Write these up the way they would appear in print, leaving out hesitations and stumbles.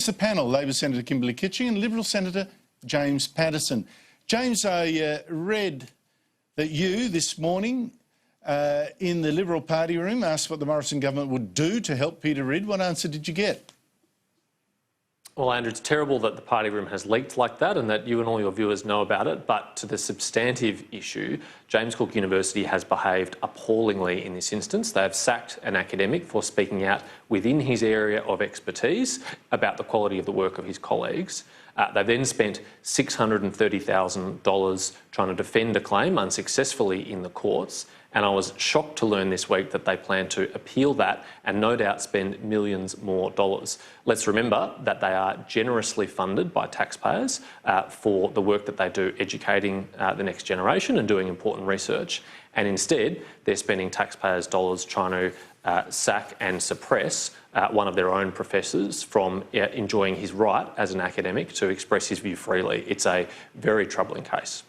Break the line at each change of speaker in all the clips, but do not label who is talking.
The panel, Labor Senator Kimberley Kitching and Liberal Senator James Paterson. James, I read that you this morning in the Liberal Party room asked what the Morrison government would do to help Peter Ridd. What answer did you get?
Well, Andrew, it's terrible that the party room has leaked like that and that you and all your viewers know about it, but to the substantive issue, James Cook University has behaved appallingly in this instance. They have sacked an academic for speaking out within his area of expertise about the quality of the work of his colleagues. They then spent $630,000 trying to defend a claim unsuccessfully in the courts. And I was shocked to learn this week that they plan to appeal that and no doubt spend millions more dollars. Let's remember that they are generously funded by taxpayers for the work that they do educating the next generation and doing important research. And instead, they're spending taxpayers' dollars trying to sack and suppress one of their own professors from enjoying his right as an academic to express his view freely. It's a very troubling case.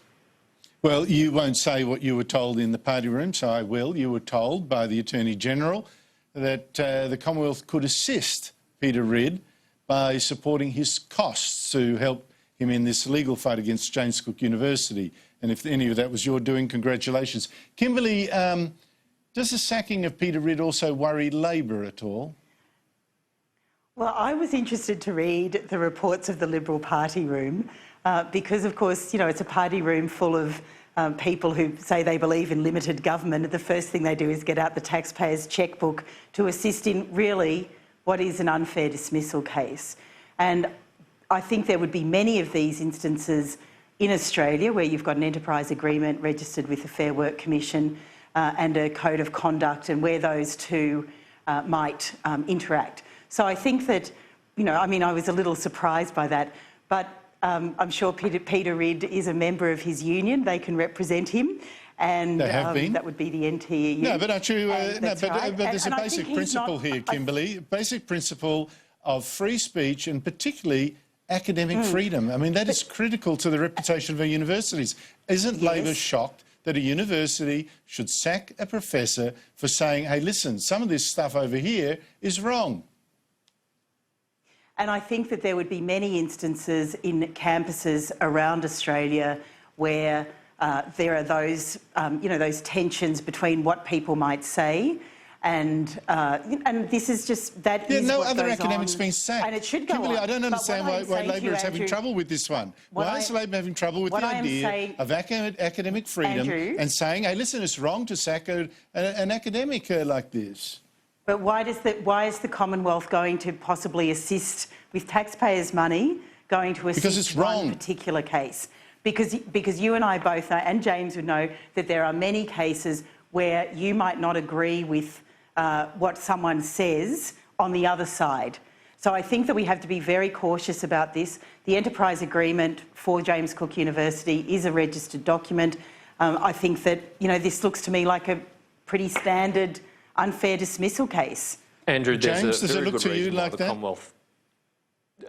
Well, you won't say what you were told in the party room, so I will. You were told by the Attorney-General that the Commonwealth could assist Peter Ridd by supporting his costs to help him in this legal fight against James Cook University. And if any of that was your doing, congratulations. Kimberley, does the sacking of Peter Ridd also worry Labor at all?
Well, I was interested to read the reports of the Liberal Party room because, of course, you know, it's a party room full of people who say they believe in limited government. The first thing they do is get out the taxpayer's chequebook to assist in really what is an unfair dismissal case. And I think there would be many of these instances in Australia where you've got an enterprise agreement registered with the Fair Work Commission and a code of conduct, and where those two might interact. So I think that, you know, I mean, I was a little surprised by that, but I'm sure Peter Ridd is a member of his union. They can represent him, and
they have been.
That would be the NTEU.
No, but aren't you? But there's
and
a basic principle here, Kimberley. A basic principle of free speech and particularly academic freedom. I mean, that is critical to the reputation of our universities. Isn't Labor shocked that a university should sack a professor for saying, hey, listen, some of this stuff over here is wrong?
And I think that there would be many instances in campuses around Australia where there are those, you know, those tensions between what people might say and this is just, that is
no
what
other
goes
academics
on,
being sacked.
and it should go
Kimberley,
on.
I don't understand why Labor is having trouble with this one. Why is Labor having trouble with the idea of academic freedom and saying, hey, listen, it's wrong to sack an academic like this?
But why is the Commonwealth going to possibly assist with taxpayers' money, going to assist one particular case? Because you and I both know, and James would know, that there are many cases where you might not agree with what someone says on the other side. So I think that we have to be very cautious about this. The enterprise agreement for James Cook University is a registered document. I think that, you know, this looks to me like a pretty standard unfair dismissal case.
Andrew,
James, does it look to you like that?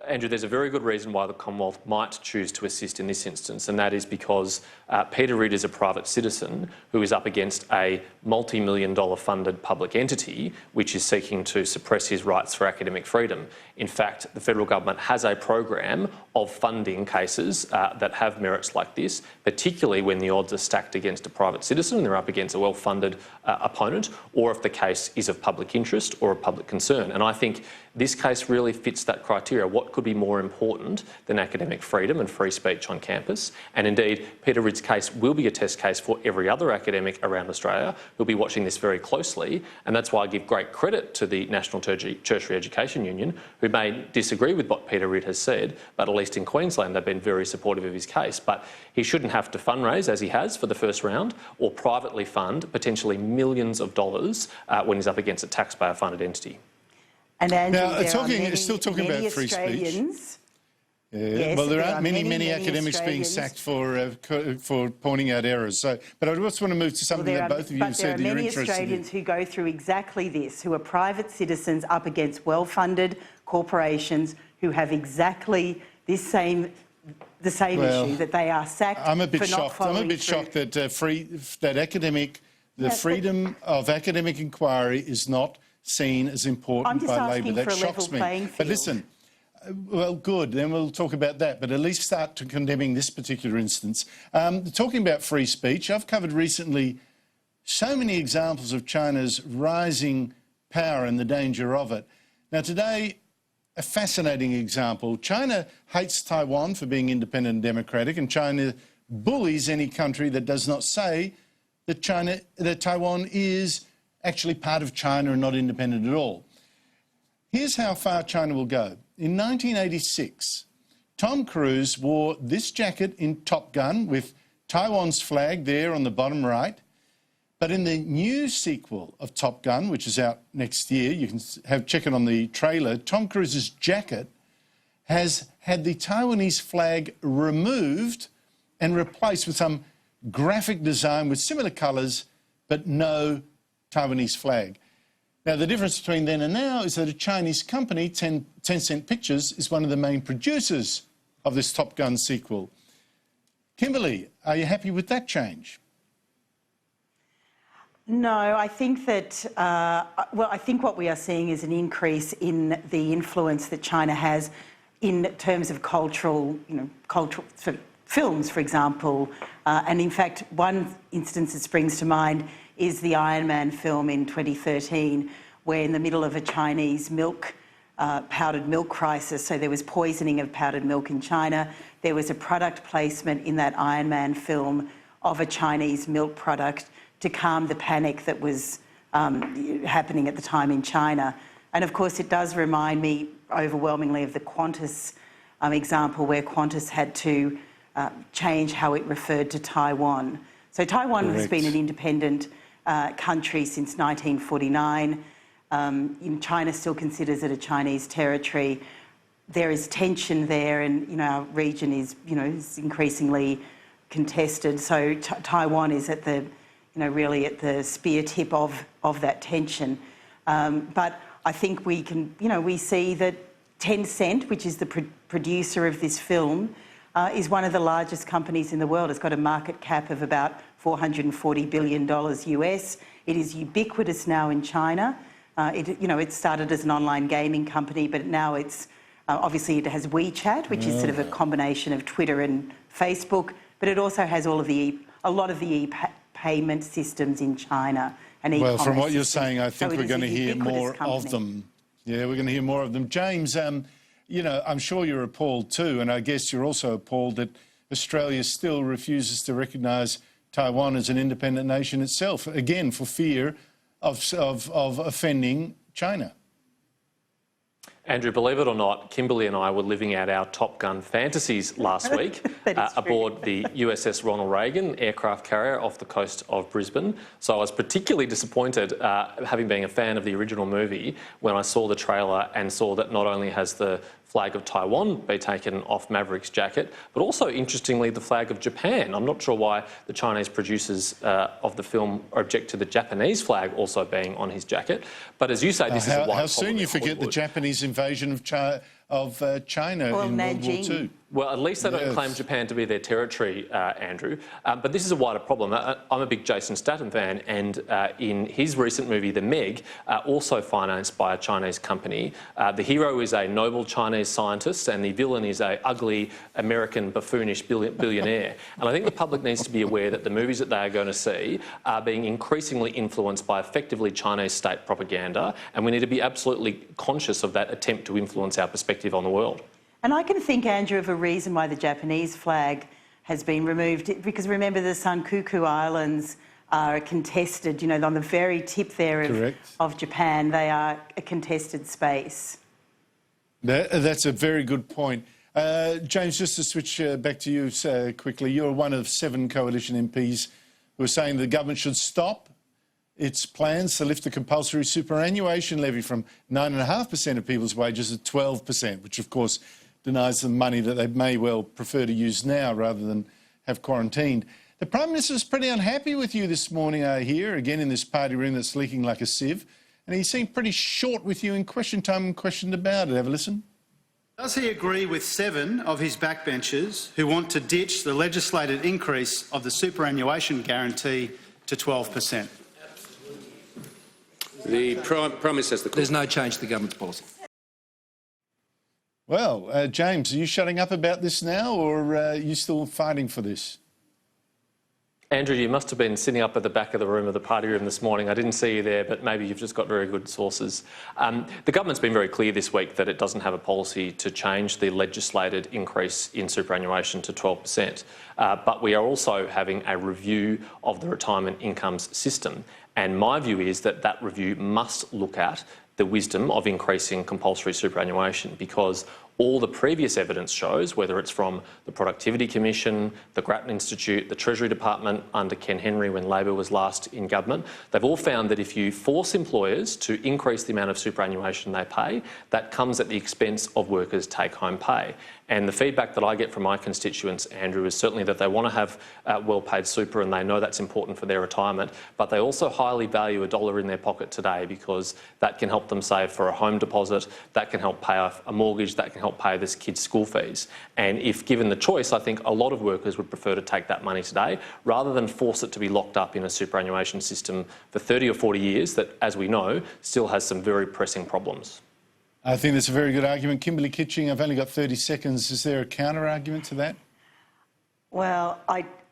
Andrew, there's a very good reason why the Commonwealth might choose to assist in this instance, and that is because Peter Ridd is a private citizen who is up against a multi-million-dollar funded public entity which is seeking to suppress his rights for academic freedom. In fact, the federal government has a program of funding cases that have merits like this, particularly when the odds are stacked against a private citizen and they're up against a well-funded opponent, or if the case is of public interest or of public concern. And I think this case really fits that criteria. What could be more important than academic freedom and free speech on campus? And indeed, Peter Ridd's case will be a test case for every other academic around Australia who'll be watching this very closely. And that's why I give great credit to the National Tertiary Education Union, who may disagree with what Peter Ridd has said, but at least in Queensland they've been very supportive of his case. But he shouldn't have to fundraise, as he has for the first round, or privately fund potentially millions of dollars when he's up against a taxpayer-funded entity.
And Andrew,
now, still talking about free speech.
Yes,
well, there aren't many academics being sacked for pointing out errors. So, but I just want to move to something that both of you said that you're interested in.
There are many Australians who go through exactly this, who are private citizens up against well-funded corporations who have exactly the same issue, that they are sacked for not following through.
I'm a bit shocked that freedom of academic inquiry is not seen as important by Labor. That shocks me. But listen, Well, good. Then we'll talk about that, but at least start to condemning this particular instance. Talking about free speech, I've covered recently so many examples of China's rising power and the danger of it. Now, today, a fascinating example. China hates Taiwan for being independent and democratic, and China bullies any country that does not say that Taiwan is actually part of China and not independent at all. Here's how far China will go. In 1986, Tom Cruise wore this jacket in Top Gun with Taiwan's flag there on the bottom right. But in the new sequel of Top Gun, which is out next year, you can check it on the trailer, Tom Cruise's jacket has had the Taiwanese flag removed and replaced with some graphic design with similar colours, but no Taiwanese flag. Now, the difference between then and now is that a Chinese company, Tencent Pictures, is one of the main producers of this Top Gun sequel. Kimberley, are you happy with that change?
No, I think that, I think what we are seeing is an increase in the influence that China has in terms of cultural films, for example. And in fact, one instance that springs to mind is the Iron Man film in 2013, where in the middle of a Chinese powdered milk crisis, so there was poisoning of powdered milk in China, there was a product placement in that Iron Man film of a Chinese milk product to calm the panic that was happening at the time in China. And of course, it does remind me overwhelmingly of the Qantas example, where Qantas had to change how it referred to Taiwan. So Taiwan has been an independent country since 1949. China still considers it a Chinese territory. There is tension there, and our region is increasingly contested. So Taiwan is at the really at the spear tip of that tension. But I think we can we see that Tencent, which is the producer of this film, is one of the largest companies in the world. It's got a market cap of about $440 billion US. It is ubiquitous now in China. It started as an online gaming company, but now it's obviously it has WeChat, which is sort of a combination of Twitter and Facebook, but it also has a lot of the payment systems in China and e-commerce.
Well, from what you're
systems.
saying, I think we're going to hear more of them. Yeah, we're going to hear more of them. James, I'm sure you're appalled too, and I guess you're also appalled that Australia still refuses to recognise Taiwan as an independent nation itself, again, for fear of offending China.
Andrew, believe it or not, Kimberley and I were living out our Top Gun fantasies last week aboard the USS Ronald Reagan aircraft carrier off the coast of Brisbane. So I was particularly disappointed, having been a fan of the original movie, when I saw the trailer and saw that not only has the flag of Taiwan be taken off Maverick's jacket, but also, interestingly, the flag of Japan. I'm not sure why the Chinese producers of the film object to the Japanese flag also being on his jacket. But as you say, this is a white.
How soon you forget the Japanese invasion of China in World War II.
Well, at least they don't claim Japan to be their territory, Andrew. But this is a wider problem. I'm a big Jason Statham fan, and in his recent movie, The Meg, also financed by a Chinese company, the hero is a noble Chinese scientist and the villain is a ugly American buffoonish billionaire. And I think the public needs to be aware that the movies that they are going to see are being increasingly influenced by effectively Chinese state propaganda, and we need to be absolutely conscious of that attempt to influence our perspective on the world.
And I can think, Andrew, of a reason why the Japanese flag has been removed, because remember the Senkaku Islands are contested, on the very tip there of Japan. They are a contested space.
That's a very good point. James, just to switch back to you quickly, you're one of 7 coalition MPs who are saying the government should stop its plans to lift the compulsory superannuation levy from 9.5% of people's wages to 12%, which of course denies them money that they may well prefer to use now rather than have quarantined. The Prime Minister is pretty unhappy with you this morning, I hear, again in this party room that's leaking like a sieve, and he seemed pretty short with you in question time and questioned about it. Have a listen.
Does he agree with 7 of his backbenchers who want to ditch the legislated increase of the superannuation guarantee to 12%?
The Prime Minister has the call.
There's no change to the government's policy.
Well, James, are you shutting up about this now, or are you still fighting for this?
Andrew, you must have been sitting up at the back of the room of the party room this morning. I didn't see you there, but maybe you've just got very good sources. The government's been very clear this week that it doesn't have a policy to change the legislated increase in superannuation to 12%. But we are also having a review of the retirement incomes system. And my view is that that review must look at the wisdom of increasing compulsory superannuation, because all the previous evidence shows, whether it's from the Productivity Commission, the Grattan Institute, the Treasury Department under Ken Henry when Labor was last in government, they've all found that if you force employers to increase the amount of superannuation they pay, that comes at the expense of workers' take-home pay. And the feedback that I get from my constituents, Andrew, is certainly that they want to have well-paid super and they know that's important for their retirement, but they also highly value $1 in their pocket today, because that can help them save for a home deposit, that can help pay off a mortgage, that can help pay this kids' school fees. And if given the choice, I think a lot of workers would prefer to take that money today rather than force it to be locked up in a superannuation system for 30 or 40 years that, as we know, still has some very pressing problems.
I think that's a very good argument. Kimberley Kitching, I've only got 30 seconds. Is there a counter-argument to that?
Well,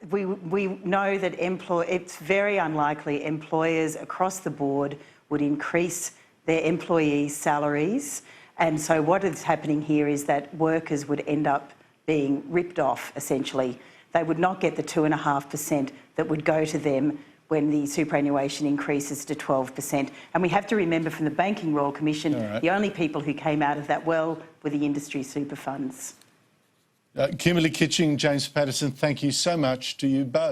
we know that it's very unlikely employers across the board would increase their employees' salaries. And so what is happening here is that workers would end up being ripped off, essentially. They would not get the 2.5% that would go to them when the superannuation increases to 12%. And we have to remember, from the Banking Royal Commission, the only people who came out of that well were the industry super funds.
Kimberley Kitching, James Paterson, thank you so much to you both.